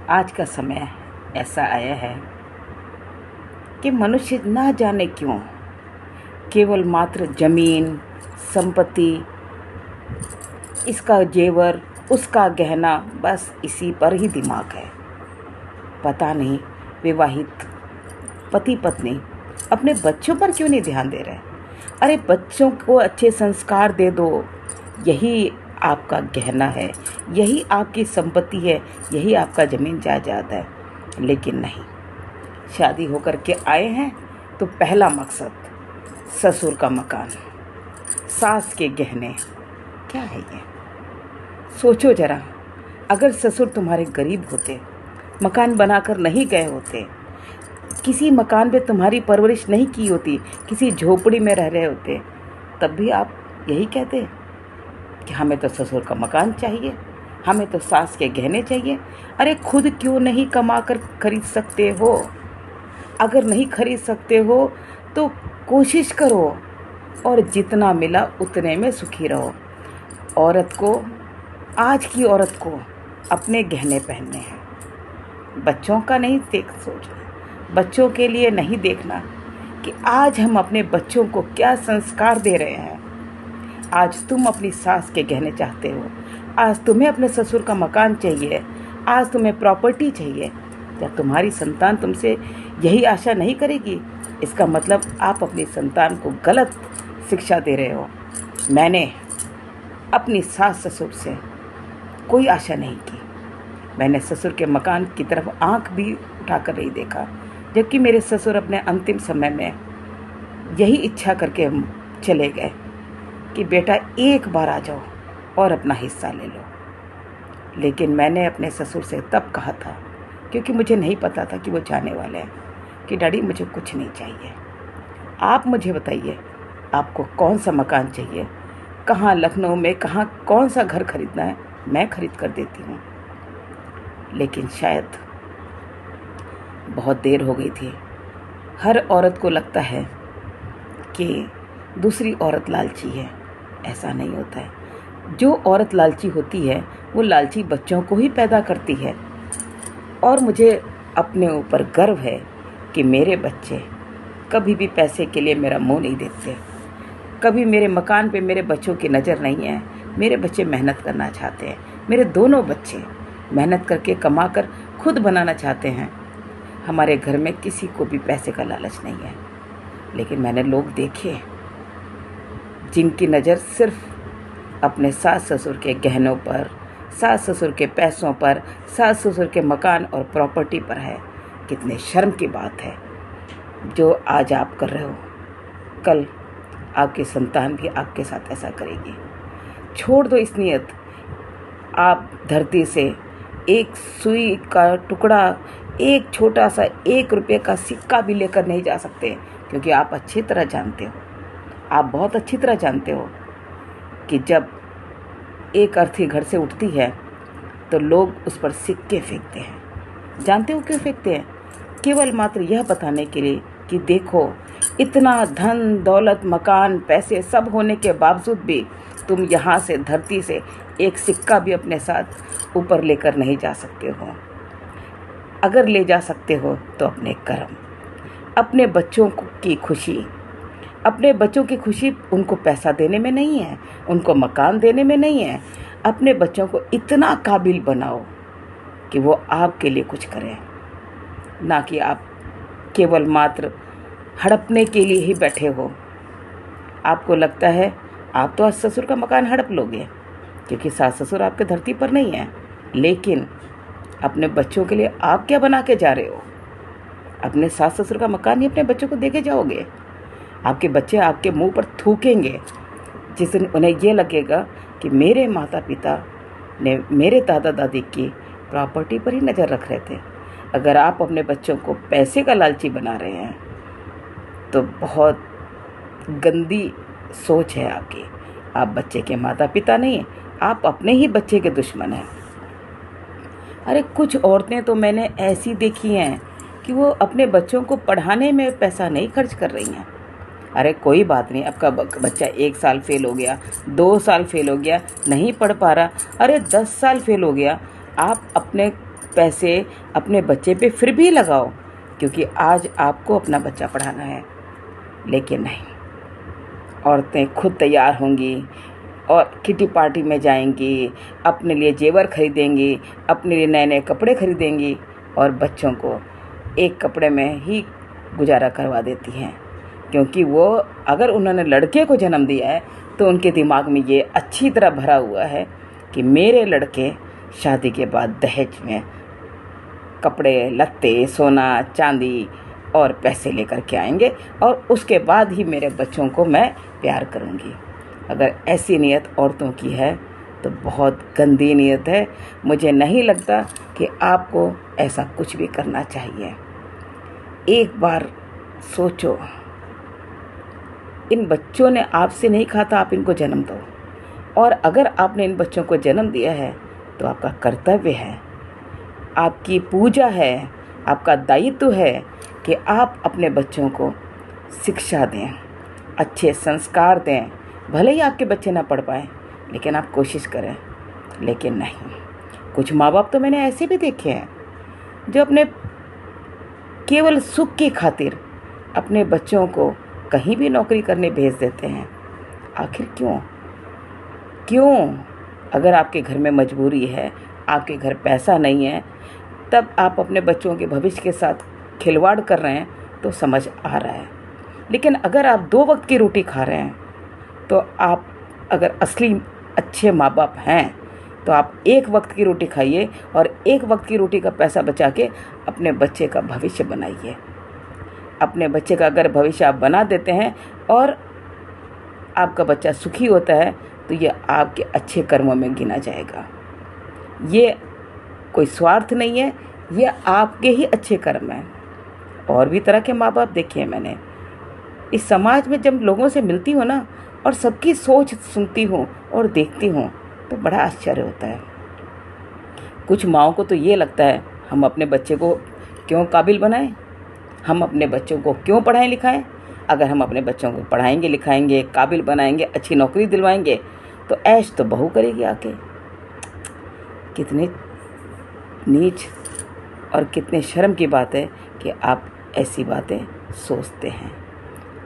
आज का समय ऐसा आया है कि मनुष्य ना जाने क्यों केवल मात्र जमीन, संपत्ति, इसका जेवर, उसका गहना, बस इसी पर ही दिमाग है। पता नहीं विवाहित पति पत्नी अपने बच्चों पर क्यों नहीं ध्यान दे रहे। अरे बच्चों को अच्छे संस्कार दे दो, यही आपका गहना है, यही आपकी संपत्ति है, यही आपका ज़मीन जायदाद है। लेकिन नहीं, शादी होकर के आए हैं तो पहला मकसद ससुर का मकान, सास के गहने। क्या है ये? सोचो जरा, अगर ससुर तुम्हारे गरीब होते, मकान बनाकर नहीं गए होते, किसी मकान पे तुम्हारी परवरिश नहीं की होती, किसी झोपड़ी में रह रहे होते, तब भी आप यही कहते कि हमें तो ससुर का मकान चाहिए, हमें तो सास के गहने चाहिए। अरे खुद क्यों नहीं कमा कर खरीद सकते हो? अगर नहीं खरीद सकते हो तो कोशिश करो और जितना मिला उतने में सुखी रहो। औरत को, आज की औरत को अपने गहने पहनने हैं, बच्चों का नहीं सोचना, बच्चों के लिए नहीं देखना कि आज हम अपने बच्चों को क्या संस्कार दे रहे हैं। आज तुम अपनी सास के गहने चाहते हो, आज तुम्हें अपने ससुर का मकान चाहिए, आज तुम्हें प्रॉपर्टी चाहिए। क्या तुम्हारी संतान तुमसे यही आशा नहीं करेगी? इसका मतलब आप अपनी संतान को गलत शिक्षा दे रहे हो। मैंने अपनी सास ससुर से कोई आशा नहीं की। मैंने ससुर के मकान की तरफ आंख भी उठाकर नहीं देखा, जबकि मेरे ससुर अपने अंतिम समय में यही इच्छा करके चले गए कि बेटा एक बार आ जाओ और अपना हिस्सा ले लो। लेकिन मैंने अपने ससुर से तब कहा था, क्योंकि मुझे नहीं पता था कि वो जाने वाले हैं, कि डैडी मुझे कुछ नहीं चाहिए, आप मुझे बताइए आपको कौन सा मकान चाहिए, कहाँ लखनऊ में कहाँ कौन सा घर खरीदना है, मैं खरीद कर देती हूँ। लेकिन शायद बहुत देर हो गई थी। हर औरत को लगता है कि दूसरी औरत लालची है। ऐसा नहीं होता है। जो औरत लालची होती है वो लालची बच्चों को ही पैदा करती है। और मुझे अपने ऊपर गर्व है कि मेरे बच्चे कभी भी पैसे के लिए मेरा मुंह नहीं देखते। कभी मेरे मकान पे मेरे बच्चों की नज़र नहीं है। मेरे बच्चे मेहनत करना चाहते हैं। मेरे दोनों बच्चे मेहनत करके कमा कर खुद बनाना चाहते हैं। हमारे घर में किसी को भी पैसे का लालच नहीं है। लेकिन मैंने लोग देखे जिनकी नज़र सिर्फ अपने सास ससुर के गहनों पर, सास ससुर के पैसों पर, सास ससुर के मकान और प्रॉपर्टी पर है। कितने शर्म की बात है। जो आज आप कर रहे हो, कल आपकी संतान भी आपके साथ ऐसा करेगी। छोड़ दो इस नियत। आप धरती से एक सुई का टुकड़ा, एक छोटा सा 1 रुपये का सिक्का भी लेकर नहीं जा सकते, क्योंकि आप अच्छी तरह जानते हो, आप बहुत अच्छी तरह जानते हो कि जब एक अर्थी घर से उठती है तो लोग उस पर सिक्के फेंकते हैं। जानते हो क्यों फेंकते हैं? केवल मात्र यह बताने के लिए कि देखो, इतना धन दौलत, मकान, पैसे सब होने के बावजूद भी तुम यहाँ से, धरती से एक सिक्का भी अपने साथ ऊपर लेकर नहीं जा सकते हो। अगर ले जा सकते हो तो अपने कर्म, अपने बच्चों की खुशी, अपने बच्चों की खुशी उनको पैसा देने में नहीं है, उनको मकान देने में नहीं है। अपने बच्चों को इतना काबिल बनाओ कि वो आपके लिए कुछ करें, ना कि आप केवल मात्र हड़पने के लिए ही बैठे हो। आपको लगता है आप तो आज ससुर का मकान हड़प लोगे, क्योंकि सास ससुर आपके धरती पर नहीं है। लेकिन अपने बच्चों के लिए आप क्या बना के जा रहे हो? अपने सास ससुर का मकान ही अपने बच्चों को देके जाओगे। आपके बच्चे आपके मुंह पर थूकेंगे जिस दिन उन्हें ये लगेगा कि मेरे माता पिता ने मेरे दादा दादी की प्रॉपर्टी पर ही नज़र रख रहे थे। अगर आप अपने बच्चों को पैसे का लालची बना रहे हैं तो बहुत गंदी सोच है आपकी। आप बच्चे के माता पिता नहीं, आप अपने ही बच्चे के दुश्मन हैं। अरे कुछ औरतें तो मैंने ऐसी देखी हैं कि वो अपने बच्चों को पढ़ाने में पैसा नहीं खर्च कर रही हैं। अरे कोई बात नहीं, आपका बच्चा 1 साल फेल हो गया, 2 साल फेल हो गया, नहीं पढ़ पा रहा, अरे 10 साल फेल हो गया, आप अपने पैसे अपने बच्चे पे फिर भी लगाओ, क्योंकि आज आपको अपना बच्चा पढ़ाना है। लेकिन नहीं, औरतें खुद तैयार होंगी और किटी पार्टी में जाएंगी, अपने लिए जेवर खरीदेंगी, अपने लिए नए नए कपड़े खरीदेंगी और बच्चों को एक कपड़े में ही गुजारा करवा देती हैं। क्योंकि वो अगर उन्होंने लड़के को जन्म दिया है तो उनके दिमाग में ये अच्छी तरह भरा हुआ है कि मेरे लड़के शादी के बाद दहेज में कपड़े लत्ते, सोना चांदी और पैसे लेकर के आएंगे और उसके बाद ही मेरे बच्चों को मैं प्यार करूंगी। अगर ऐसी नीयत औरतों की है तो बहुत गंदी नीयत है। मुझे नहीं लगता कि आपको ऐसा कुछ भी करना चाहिए। एक बार सोचो, इन बच्चों ने आपसे नहीं कहा था आप इनको जन्म दो, और अगर आपने इन बच्चों को जन्म दिया है तो आपका कर्तव्य है, आपकी पूजा है, आपका दायित्व है कि आप अपने बच्चों को शिक्षा दें, अच्छे संस्कार दें। भले ही आपके बच्चे ना पढ़ पाए, लेकिन आप कोशिश करें। लेकिन नहीं, कुछ माँ बाप तो मैंने ऐसे भी देखे हैं जो अपने केवल सुख की खातिर अपने बच्चों को कहीं भी नौकरी करने भेज देते हैं। आखिर क्यों? अगर आपके घर में मजबूरी है, आपके घर पैसा नहीं है, तब आप अपने बच्चों के भविष्य के साथ खिलवाड़ कर रहे हैं तो समझ आ रहा है। लेकिन अगर आप 2 वक्त की रोटी खा रहे हैं तो आप अगर असली अच्छे माँ बाप हैं तो आप 1 वक्त की रोटी खाइए और 1 वक्त की रोटी का पैसा बचा के अपने बच्चे का भविष्य बनाइए। अपने बच्चे का अगर भविष्य आप बना देते हैं और आपका बच्चा सुखी होता है तो ये आपके अच्छे कर्मों में गिना जाएगा। ये कोई स्वार्थ नहीं है, ये आपके ही अच्छे कर्म हैं। और भी तरह के माँ बाप देखे हैं मैंने। इस समाज में जब लोगों से मिलती हूँ ना और सबकी सोच सुनती हूँ और देखती हूँ तो बड़ा आश्चर्य होता है। कुछ माँओं को तो ये लगता है हम अपने बच्चे को क्यों काबिल बनाएं, हम अपने बच्चों को क्यों पढ़ाएं लिखाएं। अगर हम अपने बच्चों को पढ़ाएंगे लिखाएंगे, काबिल बनाएंगे, अच्छी नौकरी दिलवाएंगे तो ऐश तो बहू करेगी आके। कितने नीच और कितने शर्म की बात है कि आप ऐसी बातें सोचते हैं।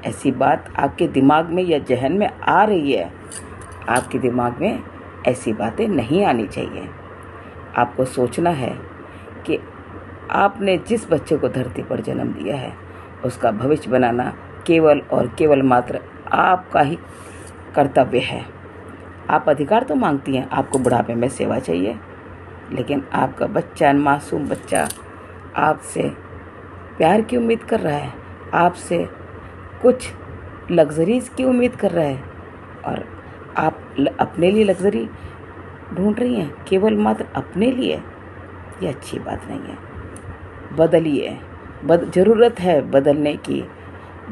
ऐसी बात आपके दिमाग में या जहन में आ रही है, आपके दिमाग में ऐसी बातें नहीं आनी चाहिए। आपको सोचना है कि आपने जिस बच्चे को धरती पर जन्म दिया है उसका भविष्य बनाना केवल और केवल मात्र आपका ही कर्तव्य है। आप अधिकार तो मांगती हैं, आपको बुढ़ापे में सेवा चाहिए, लेकिन आपका बच्चा, मासूम बच्चा आपसे प्यार की उम्मीद कर रहा है, आपसे कुछ लग्जरीज़ की उम्मीद कर रहा है और आप अपने लिए लग्जरी ढूंढ रही हैं, केवल मात्र अपने लिए। ये अच्छी बात नहीं है। बदलिए। ज़रूरत है बदलने की,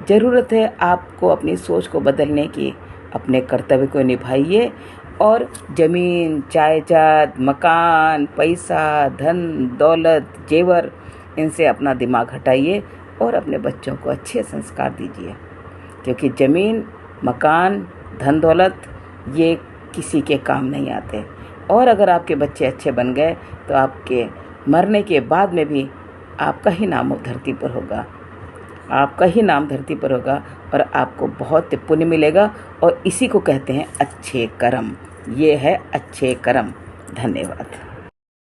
ज़रूरत है आपको अपनी सोच को बदलने की। अपने कर्तव्य को निभाइए और ज़मीन, जायदाद, मकान, पैसा, धन दौलत, जेवर, इनसे अपना दिमाग हटाइए और अपने बच्चों को अच्छे संस्कार दीजिए। क्योंकि ज़मीन, मकान, धन दौलत ये किसी के काम नहीं आते। और अगर आपके बच्चे अच्छे बन गए तो आपके मरने के बाद में भी आपका ही नाम धरती पर होगा, आपका ही नाम धरती पर होगा और आपको बहुत पुण्य मिलेगा। और इसी को कहते हैं अच्छे कर्म। ये है अच्छे कर्म। धन्यवाद।